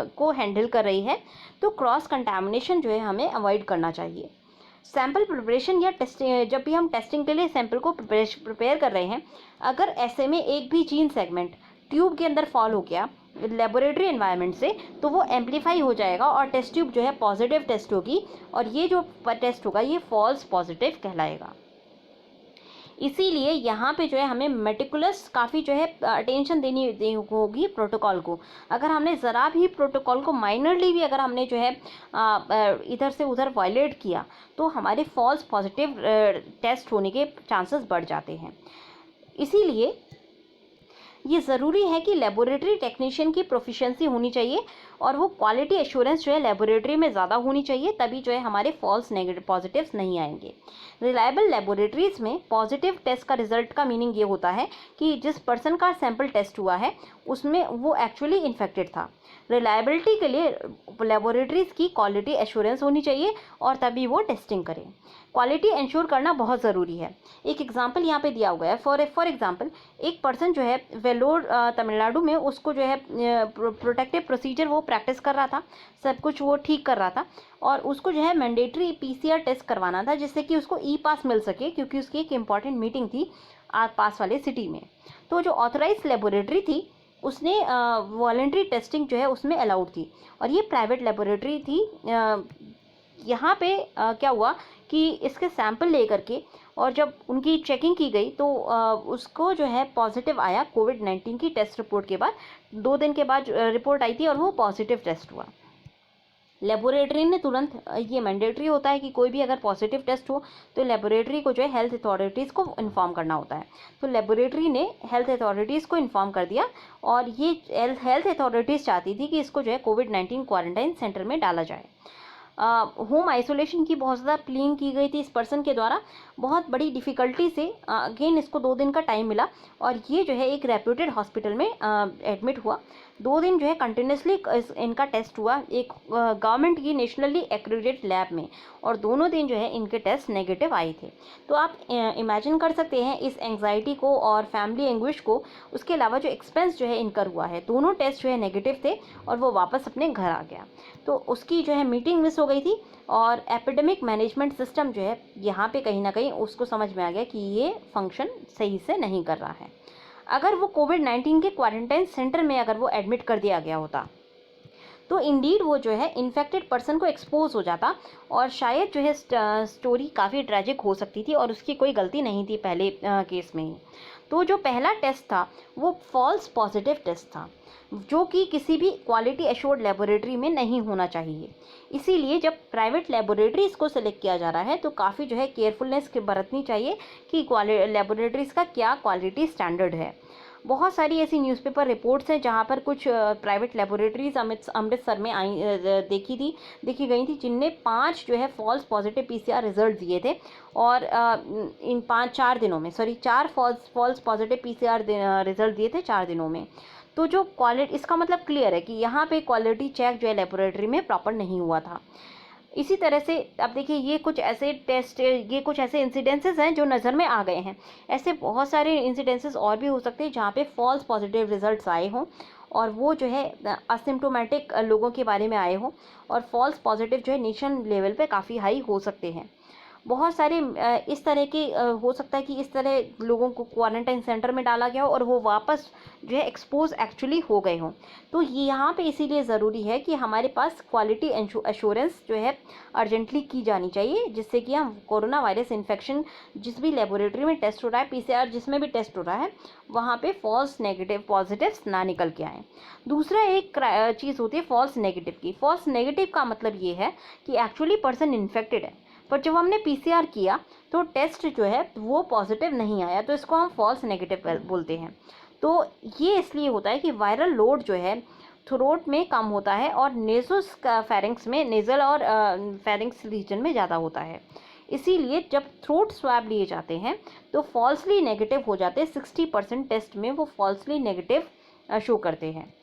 को हैंडल कर रही है, तो क्रॉस कंटामिनेशन जो है हमें अवॉइड करना चाहिए। सैंपल प्रिपरेशन या टेस्टिंग, जब भी हम टेस्टिंग के लिए सैंपल को प्रिपेयर कर रहे हैं, अगर ऐसे में एक भी जीन सेगमेंट ट्यूब के अंदर फॉल हो गया लेबोरेटरी एनवायरनमेंट से, तो वो एम्पलीफाई हो जाएगा और टेस्ट ट्यूब जो है पॉजिटिव टेस्ट होगी, और ये जो टेस्ट होगा ये फॉल्स पॉजिटिव कहलाएगा। इसीलिए यहाँ पे जो है हमें मेटिकुलस काफ़ी जो है अटेंशन देनी होगी प्रोटोकॉल को। अगर हमने ज़रा भी प्रोटोकॉल को माइनरली भी अगर हमने जो है इधर से उधर वायलेट किया, तो हमारे फॉल्स पॉजिटिव टेस्ट होने के चांसेस बढ़ जाते हैं। इसीलिए ये ज़रूरी है कि लेबोरेटरी टेक्नीशियन की प्रोफिशिएंसी होनी चाहिए और वो क्वालिटी एश्योरेंस जो है लेबोरेटरी में ज़्यादा होनी चाहिए, तभी जो है हमारे फॉल्स नेगेटिव पॉजिटिव्स नहीं आएंगे। रिलायबल लेबोरेटरीज़ में पॉजिटिव टेस्ट का रिजल्ट का मीनिंग ये होता है कि जिस पर्सन का सैंपल टेस्ट हुआ है उसमें वो एक्चुअली इन्फेक्टेड था। रिलायबिलिटी के लिए लेबोरेटरीज़ की क्वालिटी एश्योरेंस होनी चाहिए और तभी वो टेस्टिंग करें। क्वालिटी इंश्योर करना बहुत ज़रूरी है। एक एग्जांपल यहाँ पे दिया हुआ है। फॉर एग्जांपल एक पर्सन जो है वेलोर तमिलनाडु में, उसको जो है प्रोटेक्टिव प्रोसीजर वो प्रैक्टिस कर रहा था, सब कुछ वो ठीक कर रहा था, और उसको जो है मैंडेटरी पीसीआर टेस्ट करवाना था जिससे कि उसको ई पास मिल सके, क्योंकि उसकी एक इम्पॉर्टेंट मीटिंग थी पास वाले सिटी में। तो जो ऑथराइज लेबोरेटरी थी उसने वॉलंटरी टेस्टिंग जो है उसमें अलाउड थी, और ये प्राइवेट लेबोरेटरी थी। यहाँ पे क्या हुआ कि इसके सैंपल लेकर के और जब उनकी चेकिंग की गई तो उसको जो है पॉजिटिव आया कोविड-19 की टेस्ट रिपोर्ट के बाद। 2 दिन के बाद रिपोर्ट आई थी और वो पॉजिटिव टेस्ट हुआ। लेबोरेटरी ने तुरंत, ये मैंडेटरी होता है कि कोई भी अगर पॉजिटिव टेस्ट हो तो लेबोरेटरी को जो है हेल्थ अथॉरिटीज़ को इन्फॉर्म करना होता है। तो लेबोरेटरी ने हेल्थ अथॉरिटीज़ को इन्फॉर्म कर दिया, और ये हेल्थ अथॉरिटीज़ चाहती थी कि इसको जो है कोविड-19 क्वारंटाइन सेंटर में डाला जाए। होम आइसोलेशन की बहुत ज़्यादा प्लीडिंग की गई थी इस पर्सन के द्वारा। बहुत बड़ी डिफ़िकल्टी से अगेन इसको 2 दिन का टाइम मिला, और ये जो है एक रेप्यूटेड हॉस्पिटल में एडमिट हुआ। 2 दिन जो है कंटिन्यूसली इनका टेस्ट हुआ एक गवर्नमेंट की नेशनली एक्रेडिटेड लैब में, और दोनों दिन जो है इनके टेस्ट नेगेटिव आए थे। तो आप इमेजिन कर सकते हैं इस एंग्जाइटी को और फैमिली एंग्विश को। उसके अलावा जो एक्सपेंस जो है इनकर हुआ है, दोनों टेस्ट जो है नेगेटिव थे और वो वापस अपने घर आ गया। तो उसकी जो है मीटिंग मिस हो गई थी, और एपिडेमिक मैनेजमेंट सिस्टम जो है यहाँ पे कहीं ना कहीं उसको समझ में आ गया कि ये फंक्शन सही से नहीं कर रहा है। अगर वो कोविड-19 के क्वारंटाइन सेंटर में अगर वो एडमिट कर दिया गया होता तो इंडीड वो जो है इन्फेक्टेड पर्सन को एक्सपोज हो जाता, और शायद जो है स्टोरी काफ़ी ट्रैजिक हो सकती थी, और उसकी कोई गलती नहीं थी पहले केस में ही। तो जो पहला टेस्ट था वो फॉल्स पॉजिटिव टेस्ट था, जो कि किसी भी क्वालिटी एश्योर्ड लेबोरेटरी में नहीं होना चाहिए। इसीलिए जब प्राइवेट लेबोरेटरीज़ को सिलेक्ट किया जा रहा है तो काफ़ी जो है केयरफुलनेस बरतनी चाहिए कि लेबोरेटरीज़ का क्या क्वालिटी स्टैंडर्ड है। बहुत सारी ऐसी न्यूज़पेपर रिपोर्ट्स हैं जहाँ पर कुछ प्राइवेट लेबोरेटरीज़ अमृतसर में देखी गई थी, जिनने 5 जो है फॉल्स पॉजिटिव पीसीआर रिजल्ट दिए थे, और इन 4 दिनों में 4 फॉल्स पॉजिटिव पीसीआर रिजल्ट दिए थे 4 दिनों में। तो जो क्वालिटी, इसका मतलब क्लियर है कि यहाँ पे क्वालिटी चेक जो है लेबोरेटरी में प्रॉपर नहीं हुआ था। इसी तरह से अब देखिए ये कुछ ऐसे इंसिडेंसेस हैं जो नज़र में आ गए हैं। ऐसे बहुत सारे इंसिडेंसेस और भी हो सकते हैं जहाँ पे फॉल्स पॉजिटिव रिजल्ट्स आए हों, और वो जो है असिम्प्टोमेटिक लोगों के बारे में आए हों, और फॉल्स पॉजिटिव जो है नेशन लेवल पे काफ़ी हाई हो सकते हैं। बहुत सारे इस तरह के हो सकता है कि इस तरह लोगों को क्वारंटाइन सेंटर में डाला गया हो और वो वापस जो है एक्सपोज एक्चुअली हो गए हों। तो यहाँ पे इसीलिए ज़रूरी है कि हमारे पास क्वालिटी एश्योरेंस जो है अर्जेंटली की जानी चाहिए, जिससे कि हम कोरोना वायरस इन्फेक्शन जिस भी लेबोरेटरी में टेस्ट हो रहा है, पीसीआर जिसमें भी टेस्ट हो रहा है, वहाँ पे फॉल्स नेगेटिव पॉजिटिव्स ना निकल के आएँ। दूसरा एक चीज़ होती है फॉल्स नेगेटिव की। फॉल्स नेगेटिव का मतलब ये है कि एक्चुअली पर्सन इन्फेक्टेड है, पर जब हमने पीसीआर किया तो टेस्ट जो है वो पॉजिटिव नहीं आया, तो इसको हम फॉल्स नेगेटिव बोलते हैं। तो ये इसलिए होता है कि वायरल लोड जो है थ्रोट में कम होता है और फेरिंक्स में, नेज़ल और फेरिंक्स रीजन में ज़्यादा होता है। इसीलिए जब थ्रोट स्वैब लिए जाते हैं तो फॉल्सली नेगेटिव हो जाते हैं। 60% टेस्ट में वो फॉल्सली नेगेटिव शो करते हैं।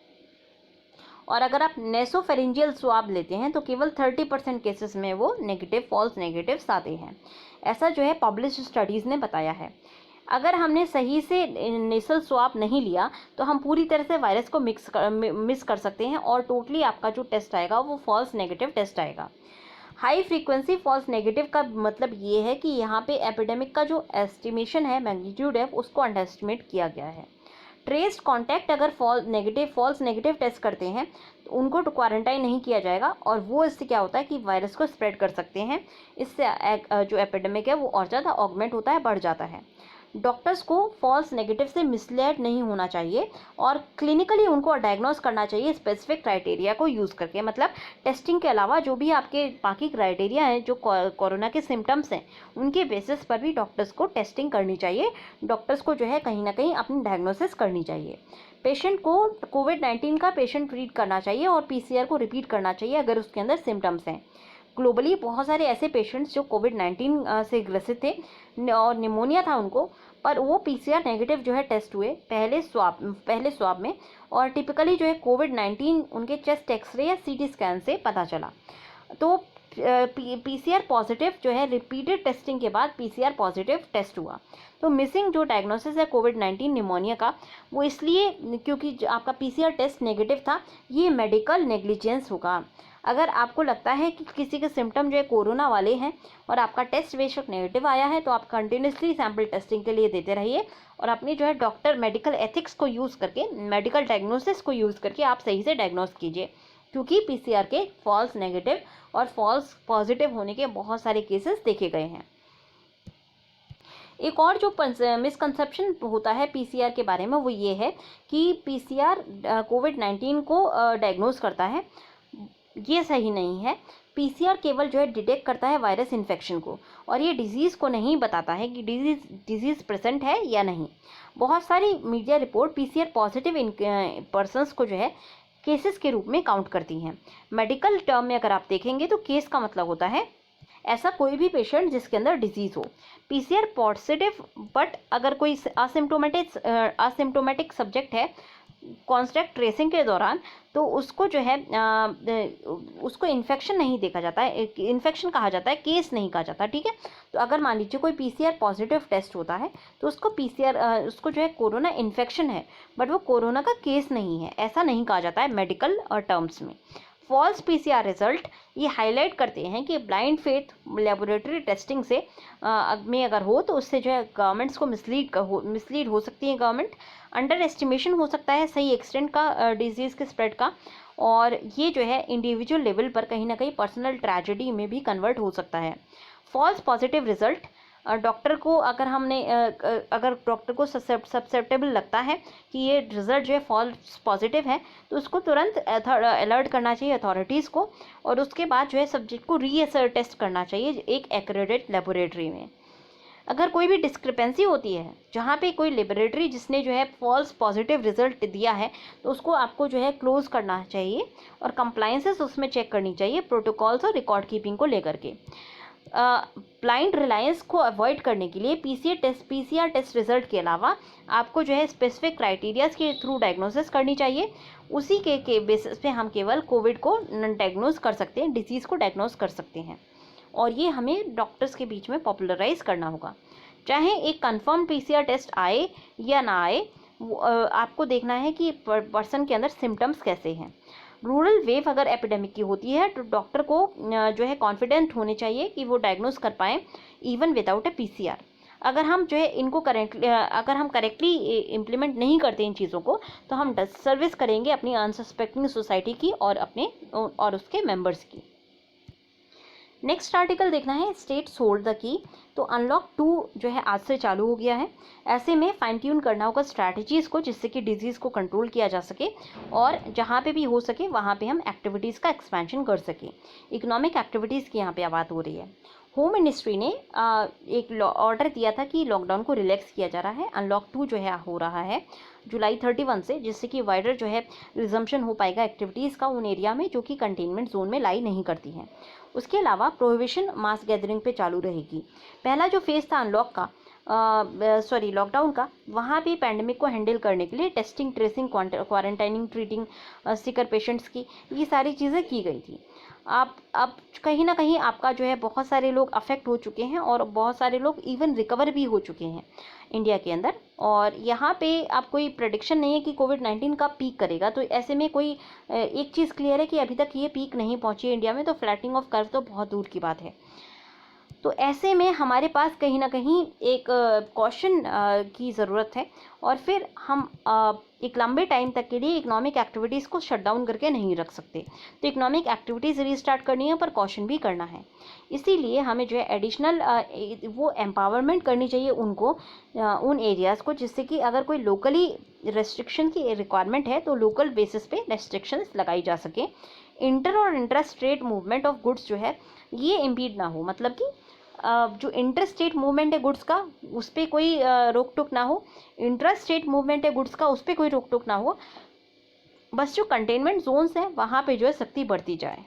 और अगर आप नेसोफेरिंजियल स्वाब लेते हैं तो केवल 30% केसेस में वो नेगेटिव, फॉल्स नेगेटिव्स आते हैं। ऐसा जो है पब्लिश स्टडीज़ ने बताया है। अगर हमने सही से नेसल स्वाब नहीं लिया तो हम पूरी तरह से वायरस को मिस कर सकते हैं और टोटली आपका जो टेस्ट आएगा वो फॉल्स नेगेटिव टेस्ट आएगा। हाई फ्रीक्वेंसी फॉल्स नेगेटिव का मतलब ये है कि यहाँ पे एपिडेमिक का जो एस्टिमेशन है, मैग्नीट्यूड है, उसको अंडर एस्टिमेट किया गया है। ट्रेस्ड कॉन्टैक्ट अगर फॉल्स नेगेटिव टेस्ट करते हैं तो उनको तो क्वारंटाइन नहीं किया जाएगा और वो इससे क्या होता है कि वायरस को स्प्रेड कर सकते हैं। इससे जो एपिडेमिक है वो और ज़्यादा ऑगमेंट होता है, बढ़ जाता है। डॉक्टर्स को फॉल्स नेगेटिव से मिसलेड नहीं होना चाहिए और क्लिनिकली उनको डायग्नोस करना चाहिए स्पेसिफिक क्राइटेरिया को यूज़ करके। मतलब टेस्टिंग के अलावा जो भी आपके बाकी क्राइटेरिया हैं, जो कोरोना के सिम्टम्स हैं, उनके बेसिस पर भी डॉक्टर्स को टेस्टिंग करनी चाहिए। डॉक्टर्स को जो है कहीं ना कहीं अपनी डायग्नोसिस करनी चाहिए। पेशेंट को कोविड-19 का पेशेंट ट्रीट करना चाहिए और PCR को रिपीट करना चाहिए अगर उसके अंदर सिम्टम्स हैं। ग्लोबली बहुत सारे ऐसे पेशेंट्स जो कोविड-19 से ग्रसित थे और निमोनिया था उनको, पर वो PCR नेगेटिव जो है टेस्ट हुए पहले स्वाब में, और टिपिकली जो है कोविड-19 उनके चेस्ट एक्सरे या CT स्कैन से पता चला। तो PCR पॉजिटिव जो है रिपीटेड टेस्टिंग के बाद PCR पॉजिटिव टेस्ट हुआ। तो मिसिंग जो डायग्नोसिस है कोविड-19 निमोनिया का, वो इसलिए क्योंकि आपका PCR टेस्ट नेगेटिव था। ये मेडिकल नेग्लिजेंस होगा। अगर आपको लगता है कि किसी के सिम्टम जो है कोरोना वाले हैं और आपका टेस्ट बेशक नेगेटिव आया है, तो आप कंटिन्यूसली सैंपल टेस्टिंग के लिए देते रहिए और अपनी जो है डॉक्टर मेडिकल एथिक्स को यूज़ करके, मेडिकल डायग्नोसिस को यूज़ करके आप सही से डायग्नोस कीजिए। क्योंकि PCR के फॉल्स नेगेटिव और फॉल्स पॉजिटिव होने के बहुत सारे केसेस देखे गए हैं। एक और जो मिसकंसेप्शन होता है PCR के बारे में वो ये है कि PCR कोविड-19 को डायग्नोस करता है। ये सही नहीं है। PCR केवल जो है डिटेक्ट करता है वायरस इन्फेक्शन को और ये डिजीज़ को नहीं बताता है कि डिजीज़ प्रेजेंट है या नहीं। बहुत सारी media report PCR positive persons को जो है केसेस के रूप में काउंट करती हैं। मेडिकल टर्म में अगर आप देखेंगे तो केस का मतलब होता है ऐसा कोई भी पेशेंट जिसके अंदर डिजीज़ हो। PCR पॉजिटिव बट अगर कोई असिम्टोमेटिक सब्जेक्ट है कॉन्टैक्ट ट्रेसिंग के दौरान, तो उसको जो है उसको इन्फेक्शन नहीं देखा जाता है, इन्फेक्शन कहा जाता है, केस नहीं कहा जाता। ठीक है, तो अगर मान लीजिए कोई PCR पॉजिटिव टेस्ट होता है तो उसको उसको जो है कोरोना इन्फेक्शन है बट वो कोरोना का केस नहीं है, ऐसा नहीं कहा जाता है मेडिकल टर्म्स में। फॉल्स PCR रिजल्ट ये हाईलाइट करते हैं कि ब्लाइंड फेथ लेबोरेटरी टेस्टिंग से में अगर हो तो उससे जो है गवर्नमेंट्स को मिसलीड हो सकती है। गवर्नमेंट अंडर एस्टिमेशन हो सकता है सही एक्सटेंट का डिजीज़ के स्प्रेड का, और ये जो है इंडिविजुअल लेवल पर कहीं ना कहीं पर्सनल ट्रेजेडी में भी कन्वर्ट हो सकता है। फॉल्स पॉजिटिव रिजल्ट डॉक्टर को अगर डॉक्टर को ससेप्टेबल लगता है कि ये रिज़ल्ट जो है फॉल्स पॉजिटिव है तो उसको तुरंत अलर्ट करना चाहिए अथॉरिटीज़ को और उसके बाद जो है सब्जेक्ट को रीअसर टेस्ट करना चाहिए एक एक्रेडिटेड लेबोरेटरी में। अगर कोई भी डिस्क्रिपेंसी होती है जहाँ पे कोई लेबोरेटरी जिसने जो है फॉल्स पॉजिटिव रिजल्ट दिया है तो उसको आपको जो है क्लोज़ करना चाहिए और कंप्लायंसेस उसमें चेक करनी चाहिए प्रोटोकॉल्स और रिकॉर्ड कीपिंग को लेकर के। ब्लाइंड रिलायंस को अवॉइड करने के लिए PCR टेस्ट रिजल्ट के अलावा आपको जो है स्पेसिफिक क्राइटेरियाज के थ्रू डायग्नोसिस करनी चाहिए। उसी के बेसिस पे हम केवल कोविड को डायग्नोस कर सकते हैं, डिजीज़ को डायग्नोस कर सकते हैं, और ये हमें डॉक्टर्स के बीच में पॉपुलराइज करना होगा। चाहे एक कंफर्म PCR टेस्ट आए या ना आए, आपको देखना है कि पर्सन के अंदर सिम्टम्स कैसे हैं। रूरल वेव अगर एपिडेमिक की होती है तो डॉक्टर को जो है कॉन्फिडेंट होने चाहिए कि वो डायग्नोस कर पाएँ इवन विदाउट ए PCR। अगर हम जो है इनको करेक्टली इम्प्लीमेंट नहीं करते इन चीज़ों को तो हम डिससर्विस करेंगे अपनी अनसस्पेक्टिंग सोसाइटी की और उसके मेंबर्स की। नेक्स्ट आर्टिकल देखना है स्टेट्स होल्ड द की। तो अनलॉक 2 जो है आज से चालू हो गया है। ऐसे में फाइन ट्यून करना होगा स्ट्रैटेजीज़ को जिससे कि डिजीज़ को कंट्रोल किया जा सके और जहाँ पे भी हो सके वहाँ पे हम एक्टिविटीज़ का एक्सपेंशन कर सकें। इकोनॉमिक एक्टिविटीज़ की यहाँ पे बात हो रही है। होम मिनिस्ट्री ने एक ऑर्डर दिया था कि लॉकडाउन को रिलैक्स किया जा रहा है। अनलॉक 2 जो है हो रहा है जुलाई 31 से, जिससे कि वाइडर जो है रिजम्पशन हो पाएगा एक्टिविटीज़ का उन एरिया में जो कि कंटेनमेंट जोन में लाई नहीं करती हैं। उसके अलावा प्रोहिबिशन मास गैदरिंग पे चालू रहेगी। पहला जो फेज़ था अनलॉक का लॉकडाउन का, वहाँ भी पैंडमिक को हैंडल करने के लिए testing, tracing, quarantining, treating sicker patients की, ये सारी चीज़ें की गई थी। अब कहीं ना कहीं आपका जो है बहुत सारे लोग अफेक्ट हो चुके हैं और बहुत सारे लोग इवन रिकवर भी हो चुके हैं इंडिया के अंदर। और यहाँ पे आप कोई प्रेडिक्शन नहीं है कि कोविड-19 कब पीक करेगा, तो ऐसे में कोई एक चीज़ क्लियर है कि अभी तक ये पीक नहीं पहुँची है इंडिया में, तो फ्लैटनिंग ऑफ कर्व तो बहुत दूर की बात है। तो ऐसे में हमारे पास कहीं ना कहीं एक कॉशन की ज़रूरत है, और फिर हम एक लंबे टाइम तक के लिए इकोनॉमिक एक्टिविटीज़ को शट डाउन करके नहीं रख सकते। तो इकोनॉमिक एक्टिविटीज़ रीस्टार्ट करनी है, पर कॉशन भी करना है। इसीलिए हमें जो है एडिशनल वो एम्पावरमेंट करनी चाहिए उनको, उन एरियाज़ को, जिससे कि अगर कोई लोकली रेस्ट्रिक्शन की रिक्वायरमेंट है तो लोकल बेसिस पे रेस्ट्रिक्शंस लगाई जा सके। इंटर और intra state movement of goods जो है ये इम्पीड ना हो, मतलब कि जो इंटर स्टेट मूवमेंट है गुड्स का, उस पर कोई रोक टोक ना हो, इंट्रा स्टेट मूवमेंट है गुड्स का, उस पर कोई रोक टोक ना हो। बस जो कंटेनमेंट जोन्स हैं वहाँ पे जो है सख्ती बढ़ती जाए।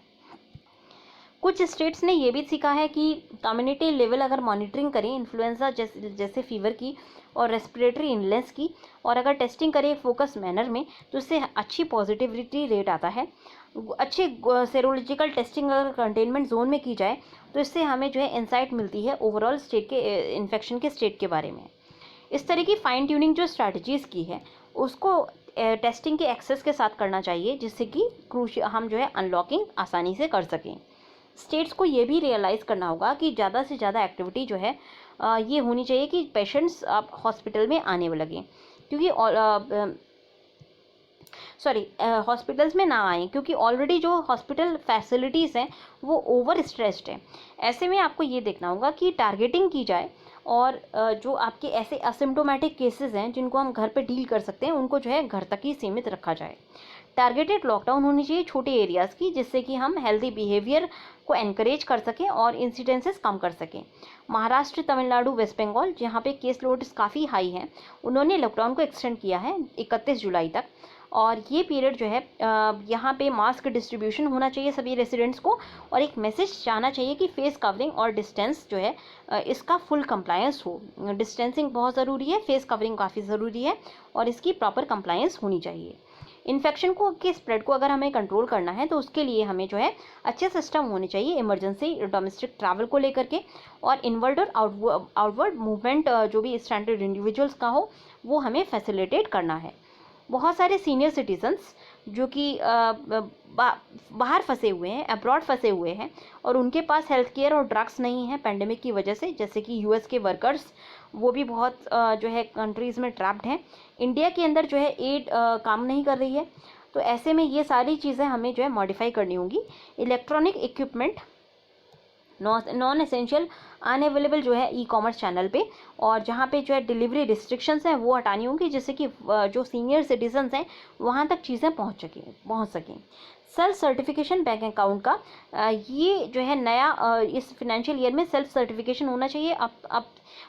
कुछ स्टेट्स ने ये भी सीखा है कि कम्युनिटी लेवल अगर मॉनिटरिंग करें इन्फ्लुएंजा जैसे फीवर की और रेस्पिरेटरी इलनेस की, और अगर टेस्टिंग करें फोकस मैनर में, तो इससे अच्छी पॉजिटिविटी रेट आता है। अच्छे सेरोलॉजिकल टेस्टिंग अगर कंटेनमेंट जोन में की जाए तो इससे हमें जो है इंसाइट मिलती है ओवरऑल स्टेट के इन्फेक्शन के स्टेट के बारे में। इस तरह की फाइन ट्यूनिंग जो स्ट्रैटेजीज़ की है उसको टेस्टिंग के एक्सेस के साथ करना चाहिए, जिससे कि हम जो है अनलॉकिंग आसानी से कर सकें। स्टेट्स को ये भी रियलाइज़ करना होगा कि ज़्यादा से ज़्यादा एक्टिविटी जो है ये होनी चाहिए कि पेशेंट्स अब हॉस्पिटल में आने लगे, क्योंकि हॉस्पिटल्स में ना आएँ, क्योंकि ऑलरेडी जो हॉस्पिटल फैसिलिटीज़ हैं वो ओवर स्ट्रेस्ड है। ऐसे में आपको ये देखना होगा कि टारगेटिंग की जाए, और जो आपके ऐसे असिम्प्टोमेटिक केसेस हैं जिनको हम घर पे डील कर सकते हैं उनको जो है घर तक ही सीमित रखा जाए। टारगेटेड लॉकडाउन होनी चाहिए छोटे एरियाज़ की, जिससे कि हम हेल्दी बिहेवियर को एनकरेज कर सकें और इंसिडेंसेस कम कर सकें। महाराष्ट्र, तमिलनाडु, वेस्ट बंगाल, जहाँ पे केस लोड्स काफ़ी हाई हैं, उन्होंने लॉकडाउन को एक्सटेंड किया है 31 जुलाई तक। और ये पीरियड जो है यहाँ पे मास्क डिस्ट्रीब्यूशन होना चाहिए सभी रेसिडेंट्स को, और एक मैसेज जाना चाहिए कि फेस कवरिंग और डिस्टेंस जो है इसका फुल कंप्लायंस हो। डिस्टेंसिंग बहुत ज़रूरी है, फेस कवरिंग काफ़ी ज़रूरी है, और इसकी प्रॉपर कंप्लायंस होनी चाहिए। इन्फेक्शन को के स्प्रेड को अगर हमें कंट्रोल करना है तो उसके लिए हमें जो है अच्छे सिस्टम होने चाहिए इमरजेंसी डोमेस्टिक ट्रैवल को लेकर के, और इनवर्ड और आउटवर्ड मूवमेंट जो भी स्टैंडर्ड इंडिविजुअल्स का हो वो हमें फैसिलिटेट करना है। बहुत सारे सीनियर सिटीजन्स जो कि बाहर फंसे हुए हैं, अब्रॉड फंसे हुए हैं, और उनके पास हेल्थ केयर और ड्रग्स नहीं है पेंडेमिक की वजह से, जैसे कि यूएस के वर्कर्स, वो भी बहुत जो है कंट्रीज़ में ट्रैप्ड हैं। इंडिया के अंदर जो है एड काम नहीं कर रही है, तो ऐसे में ये सारी चीज़ें हमें जो है मॉडिफाई करनी होंगी। Electronic equipment non essential unavailable जो है ई कॉमर्स चैनल पे, और जहाँ पे जो है डिलीवरी रिस्ट्रिक्शंस हैं वो हटानी होंगी, जिससे कि जो सीनियर सिटीजन्स हैं वहाँ तक चीज़ें पहुँच सकें। सेल्फ सर्टिफिकेशन बैंक अकाउंट का ये जो है नया इस फिनेंशियल ईयर में सेल्फ सर्टिफिकेशन होना चाहिए। अब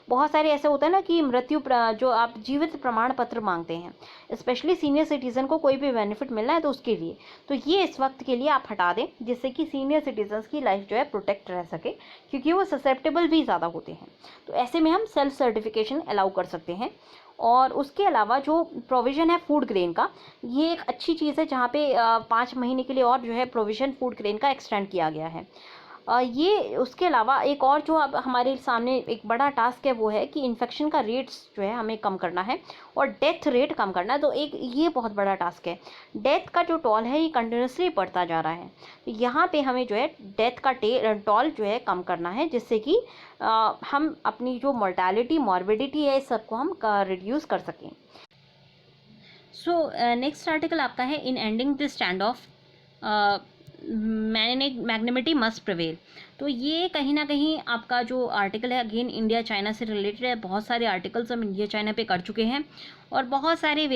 बहुत सारे ऐसे होता है ना कि जो आप जीवित प्रमाण पत्र मांगते हैं, स्पेशली सीनियर सिटीज़न को कोई भी बेनिफिट मिलना है तो उसके लिए, तो ये इस वक्त के लिए आप हटा दें, जिससे कि सीनियर सिटीजन्स की लाइफ जो है प्रोटेक्ट रह सके, क्योंकि वो ससेप्टेबल भी ज़्यादा होते हैं। तो ऐसे में हम सेल्फ सर्टिफिकेशन अलाउ कर सकते हैं। और उसके अलावा जो प्रोविज़न है फूड ग्रेन का, ये एक अच्छी चीज़ है, जहाँ पे 5 महीने के लिए और जो है प्रोविज़न फूड ग्रेन का एक्सटेंड किया गया है। ये उसके अलावा एक और जो अब हमारे सामने एक बड़ा टास्क है वो है कि इन्फेक्शन का रेट्स जो है हमें कम करना है और डेथ रेट कम करना है। तो एक ये बहुत बड़ा टास्क है। डेथ का जो टॉल है ये कंटिन्यूसली बढ़ता जा रहा है, तो यहाँ पे हमें जो है डेथ का टॉल जो है कम करना है, जिससे कि हम अपनी जो मोर्टेलिटी मॉर्बिडिटी है इस सबको हम रिड्यूस कर सकें। सो नेक्स्ट आर्टिकल आपका है in ending the stand off magnanimity must prevail. तो ये कहीं ना कहीं आपका जो आर्टिकल है अगेन इंडिया चाइना से रिलेटेड है। बहुत सारे आर्टिकल्स हम इंडिया चाइना पे कर चुके हैं, और बहुत सारे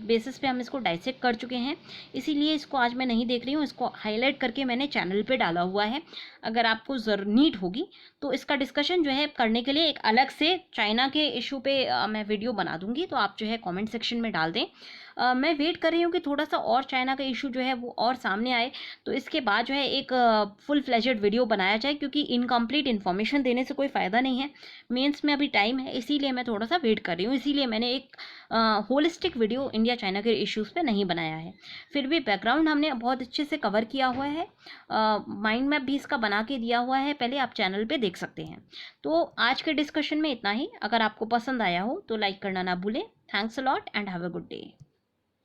बेसिस पे हम इसको डाइसेक्ट कर चुके हैं, इसीलिए इसको आज मैं नहीं देख रही हूँ। इसको हाईलाइट करके मैंने चैनल पे डाला हुआ है। अगर आपको नीड होगी तो इसका डिस्कशन जो है करने के लिए एक अलग से चाइना के इशू पे मैं वीडियो बना दूंगी, तो आप जो है कमेंट सेक्शन में डाल दें। मैं वेट कर रही हूँ कि थोड़ा सा और चाइना का इशू जो है वो और सामने आए, तो इसके बाद जो है एक फुल फ्लेजेड वीडियो बनाया जाए, क्योंकि इनकम्प्लीट इन्फॉर्मेशन देने से कोई फ़ायदा नहीं है। मेंस में अभी टाइम है, इसीलिए मैं थोड़ा सा वेट कर रही हूँ, इसीलिए मैंने एक होलिस्टिक वीडियो इंडिया चाइना के इश्यूज़ पे नहीं बनाया है। फिर भी बैकग्राउंड हमने बहुत अच्छे से कवर किया हुआ है, माइंड मैप भी इसका बना के दिया हुआ है, पहले आप चैनल पे देख सकते हैं। तो आज के डिस्कशन में इतना ही। अगर आपको पसंद आया हो तो लाइक करना ना भूलें। Thanks a lot and have a good day.